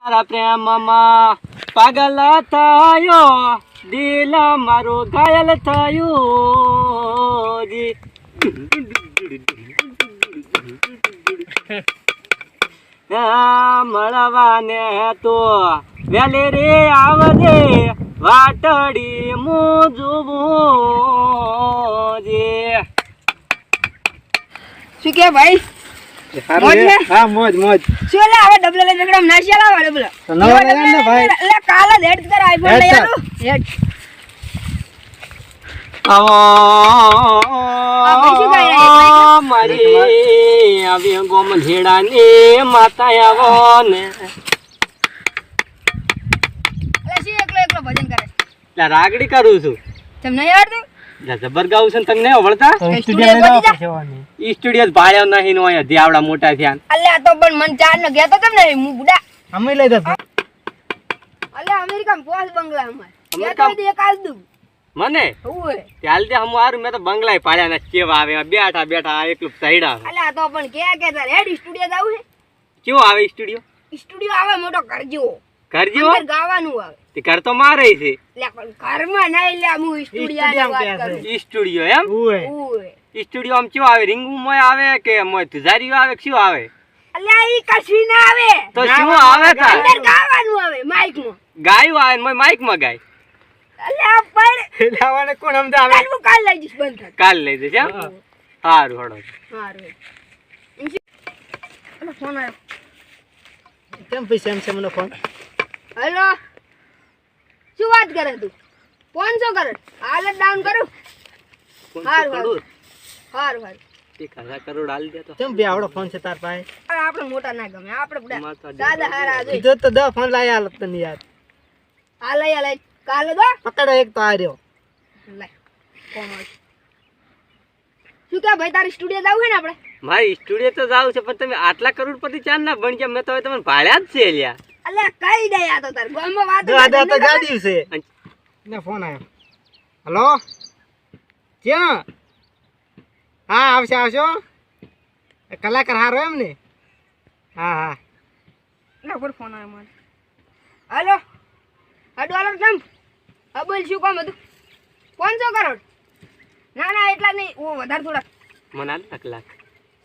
તારા પ્રેમમાં પાગલ થયો, દિલ મારું ઘાયલ થયું જી. મળવાને તો વેલે રે આવજે, વાટડી મું જોવું જી. શું કે ભાઈ? મોજ ને? હા મોજ મોજ. શું લે હવે ડબલ લઈને એકદમ નાશિયા લાવો ડબલ. તો નવો લઈ આવ ને ભાઈ. એટલે કાલે જ હેડ કર આઈફોન લઈ આવો. હેડ. મારી આવી ગોમ ઝેડાની માતા આવો ને. એટલે શું એકલો એકલો ભજન કરે? એટલે રાગડી કરું છું. તમને નહીં આવડતું? જબર ગાવું છે ને તમને આવડતા? ઈ સ્ટુડિયો ભાડ્યો નહીં નો અહીંયા ધ્યાવડા મોટા થયા. અલ્યા તો પણ મન ચાર નો ગયો તો તમને હું બુડા. અમે લઈ જતો. અલ્યા અમેરિકામાં પોસ બંગલા અમાર. અમેરિકામાં? ગયો તો એક આલ દઉં. મને ઓય. ચાલ દે હમ હારું મેં તો બંગલાય પાડ્યા ને કેવા આવે બેઠા બેઠા એકલું સૈડા. અલ્યા તો પણ કે તાર હેડ સ્ટુડિયો જાવું છે? કેવો આવે સ્ટુડિયો? સ્ટુડિયો આવે મોટો ઘર જેવો. ઘર જેવો? અંદર ગાવાનું આવે. તે ઘર તો મારે છે. લે પણ ઘરમાં નહીં લે હું સ્ટુડિયો વાત કરું. ઈ સ્ટુડિયો એમ? ઓય. ઈ સ્ટુડિયો આમ કેવો આવે? રિંગ મોય આવે કે મોય તુજારીઓ આવે કે શું આવે? અલ્યા ઈ કશું ના આવે. તો શું આવે તાર? અંદર ગાવાનું આવે માઈકમાં. ગાયું આવે ને મોય માઈક માં ગાય. અલ્યા પણ લાવાને કોણ સમજાવે? કાલ હું કાલ લઈ જઈશ બંધ થાય. કાલ લઈ જશે એમ? હારું હડો. હારું. અલ્યા ફોન આવ્યો. કેમ પછી સેમસંગ નો ફોન? હેલો. શું વાત કરે તું? ફોન શું કરે? હાલત ડાઉન કરું. હારું. 1000 કરોડ આલી દે તો. કેમ બે આવડો ફોન છે તાર પાસે? અરે આપણે મોટા ના ગમે આપણે બડા સાદા હારા જોઈ. કીધું તો 10 ફોન લાયા હાલત તને યાર. હાલે કાલે દો. પકડો એક તો આ રહ્યો. લે કોમર્સ. શું કે ભાઈ તારી સ્ટુડિયો જાવું છે ને આપણે? મારી સ્ટુડિયો તો જાવ છે પણ તમે આટલા કરોડપતિ ચાર ના બન ગયા મેં તો હવે તમને ભાડ્યા જ છે લ્યા. અલ્યા કઈ દે આ તો તાર ગામમાં વાત દાદા તો ગાડી છે. ને ફોન આવ્યો. હેલો. ક્યાં? હા આવશો. કલાકાર હારો એમ ને? હા. લે ઉપર ફોન આવ્યો મારે. હેલો. $1 કેમ? હા બોલ શું કામ હતું? 500 કરોડ. ના એટલા નહીં ઓ વધારે થોડા. મને 1 લાખ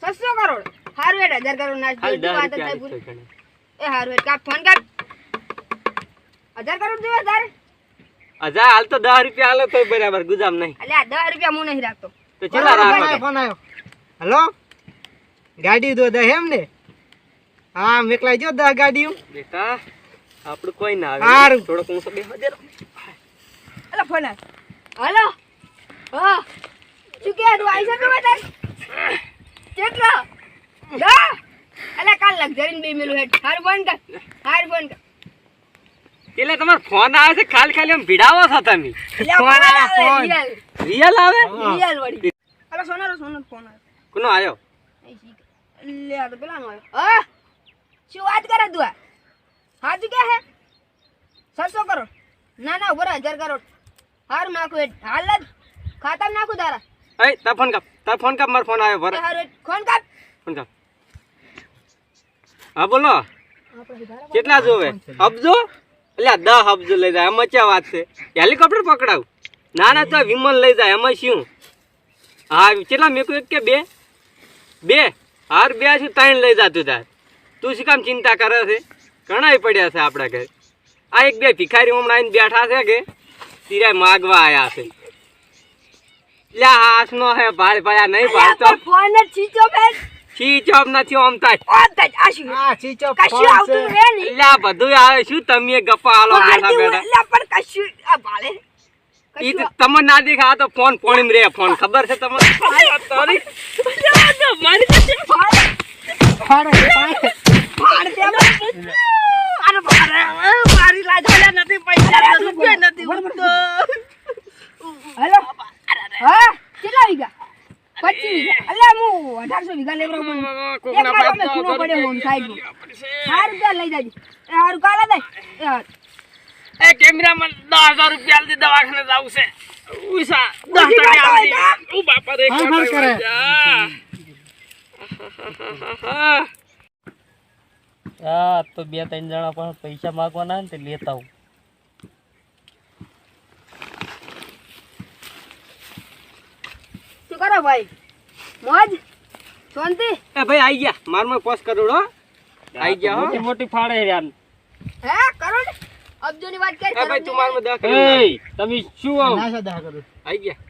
600 કરોડ. હારું 1000 કરોડ ના હાલ 10 વાત રૂપિયા થાય પૂરી. ગણે. એ હારું કાપ ફોન કર. 1000 કરોડ જોવે તારે? 1000 હાલ તો 10 રૂપિયા હાલો તો બરાબર ગુજામ નહીં. અલ્યા 10 રૂપિયા હું નહીં રાખતો. તો ચેલા રાખો? ફોન આવ્યો. હેલો. ગાડી દો દે એમ ને? હા મેકલાઈ જો 10 ગાડી. બેટા આપણું કોઈ ના આવે. હારું. થોડોક હું બે હજાર. અલા ફોન આવ. હેલો. હા. શું કે તું આઈ છે બેટા? કેટલો? દા. અલા કાલ લક્ઝરી બે મેલું હેડ. હારું ફોન કર. એટલે તમારો ફોન આવે છે ખાલી આમ ભીડાવો છો તમે. ફોન આવ્યો, ફોન. રિયલ આવે? રિયલ વળી. અલા સોનારો ફોન આવ્યો. કોનો આવ્યો? લે આ તો પેલાનો આવ્યો. હા. શું વાત કરે તું? હાજુ કે હે? 700 કરોડ. ના ઉપર 1000 કરોડ. હારું નાખું હેડ. હાલ જ ખાતામાં નાખું તારા. એ તાર ફોન કાપ મારો ફોન આવ્યો ભરે. હારું ફોન કર. ફોન કાપ. હા બોલો. કેટલા જોવે? અબજો? એટલે 10 અબજો લઈ જાય એમાં ક્યાં વાત છે? હેલિકોપ્ટર પકડાવ? ના તો વિમાન લઈ જાય એમાં શું? હા કેટલા મેકું એક કે બે? હાર 2 શું 3 લઈ જા તું તાર. તું શું કામ ચિંતા કરે છે? ઘણાય પડ્યા છે આપણા ઘરે. આ 1-2 ભિખારી હમણાં આવીને બેઠા છે કે તિરાય માગવા આયા છે. લ્યા હાસનો હે ભાઈ નહીં ભાળતો. ફોન જ છીચો બેન. સ્વિચ ઓફ નથી ઓમ થાય. ઓમ થાય આશી. હા ચીચો કશું આવતું રે ની. લ્યા બધું આવે શું તમે ગપ્પા હાલો બેઠા બેઠા. લે પણ કશું આ ભાળે. ઈ તો તમને ના દેખા આ તો ફોન પોણીમ રે ફોન ખબર છે તમને? તારી મારી ભાળ દે અરે ભાળે મારી લાજોલા નથી પૈસા રૂપિયા નથી ઉઠતો. હેલો. હા કેટલા વીઘા? 25 વીઘા. અલ્યા હું 1800 વીઘા લેવરો પણ એક વાર અમે ખૂણો પડ્યો હોમ સાઈડ માં. હારું લઈ જાજી. એ હારું કાલે દે. એ હારું. એ કેમેરામાં 10000 રૂપિયા આલી દવાખાને જાવું છે. ઉસા 10 ટકા આલી. ઓ બાપા રે હા કરે. હા તો 2-3 જણા પણ પૈસા માંગવાના ને તે લેતા આવું. શું કરો ભાઈ? મોજ? શાંતિ? એ ભાઈ આઈ ગયા મારમાં 5 કરોડ હો આઈ ગયા હો મોટી મોટી ફાડે યાર. હે કરોડ? અબજોની વાત કરી એ ભાઈ તું મારમાં 10 કરોડ એ તમે શું આવો? ના સદા કરું આઈ ગયા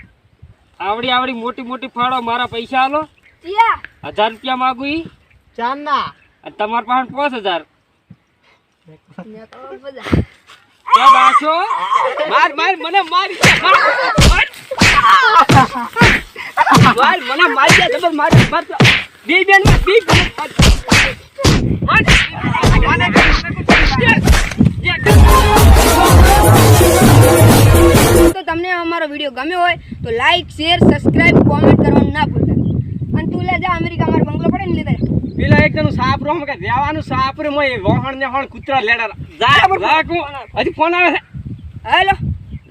આવડી આવડી મોટી મોટી ફાડો, મારા પૈસા આલો. ચિયા 1000 રૂપિયા માંગુ ઈ ચાંદના અને તમારા પાસે 5000. ને તો બધા ક્યાં બાશો? માર માર મને માર માર મને માર ગયા જબર માર માર બે બેન માં બે તો તમને અમારો વિડીયો ગમ્યો હોય તો લાઈક શેર સબસ્ક્રાઇબ કોમેન્ટ કરવાનું ના ભૂલતા. અને તું લે જા અમેરિકા મારો બંગલો પડે ને લેતા પેલા એકદમ સાપ રો કે રહેવાનું સાપ રે મોય વહણ ને હણ કૂતરા લેડા જા રાખું હજી ફોન આવે છે હેલો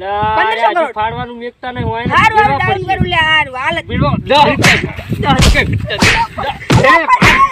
લા, 1500 હજી કરોડ. ફાડવાનું મેકતા નહીં હોય ને હારું દેવા હારું ડાઉન પડશે. કરું લે હારું હાલ બીડો 10 રૂપિયા 10 રૂપિયા